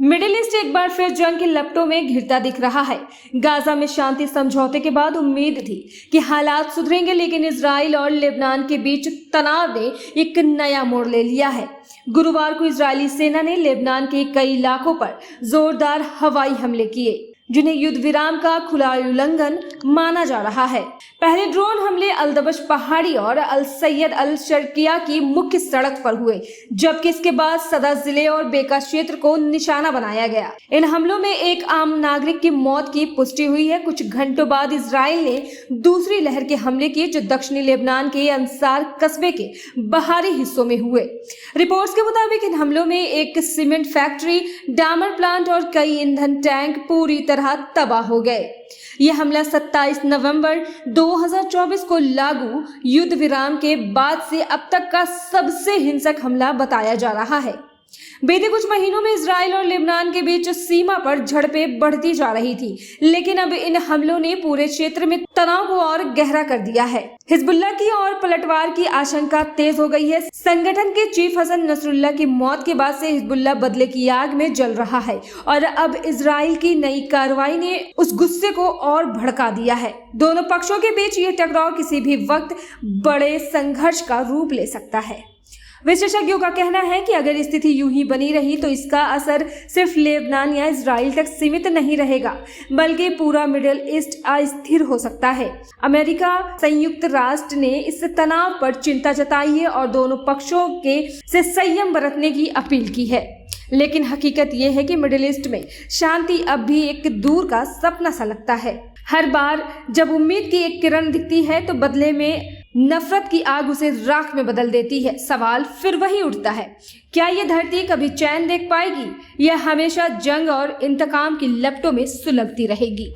Middle east एक बार फिर जंग के लपटों में घिरता दिख रहा है। गाजा में शांति समझौते के बाद उम्मीद थी कि हालात सुधरेंगे, लेकिन इजराइल और लेबनान के बीच तनाव ने एक नया मोड़ ले लिया है। गुरुवार को इजरायली सेना ने लेबनान के कई इलाकों पर जोरदार हवाई हमले किए, जिन्हें युद्ध विराम का खुला उल्लंघन माना जा रहा है। पहले ड्रोन हमले अल-दबश पहाड़ी और अल सैयद अल शर्किया की मुख्य सड़क पर हुए, जबकि इसके बाद सदा जिले और बेका क्षेत्र को निशाना बनाया गया। इन हमलों में एक आम नागरिक की मौत की पुष्टि हुई है। कुछ घंटों बाद इजराइल ने दूसरी लहर के हमले किए, जो दक्षिणी लेबनान के अंसार कस्बे के बाहरी हिस्सों में हुए। रिपोर्ट्स के मुताबिक इन हमलों में एक सीमेंट फैक्ट्री, डामर प्लांट और कई ईंधन टैंक पूरी तरह तबाह हो गए। यह हमला 27 नवंबर 2024 को लागू युद्ध विराम के बाद से अब तक का सबसे हिंसक हमला बताया जा रहा है। बीते कुछ महीनों में इजराइल और लेबनान के बीच सीमा पर झड़पें बढ़ती जा रही थी, लेकिन अब इन हमलों ने पूरे क्षेत्र में तनाव को और गहरा कर दिया है। हिजबुल्लाह की और पलटवार की आशंका तेज हो गई है। संगठन के चीफ हसन नसरुल्लाह की मौत के बाद से हिजबुल्लाह बदले की आग में जल रहा है और अब इजराइल की नई कार्रवाई ने उस गुस्से को और भड़का दिया है। दोनों पक्षों के बीच ये टकराव किसी भी वक्त बड़े संघर्ष का रूप ले सकता है। विशेषज्ञों का कहना है कि अगर स्थिति यूं ही बनी रही तो इसका असर सिर्फ लेबनान या इजराइल तक सीमित नहीं रहेगा, बल्कि पूरा मिडिल ईस्ट अस्थिर हो सकता है। अमेरिका, संयुक्त राष्ट्र ने इस तनाव पर चिंता जताई है और दोनों पक्षों के से संयम बरतने की अपील की है। लेकिन हकीकत यह है कि मिडिल ईस्ट में शांति अब भी एक दूर का सपना सा लगता है। हर बार जब उम्मीद की एक किरण दिखती है तो बदले में नफरत की आग उसे राख में बदल देती है। सवाल फिर वही उठता है, क्या ये धरती कभी चैन देख पाएगी या हमेशा जंग और इंतकाम की लपटों में सुलगती रहेगी?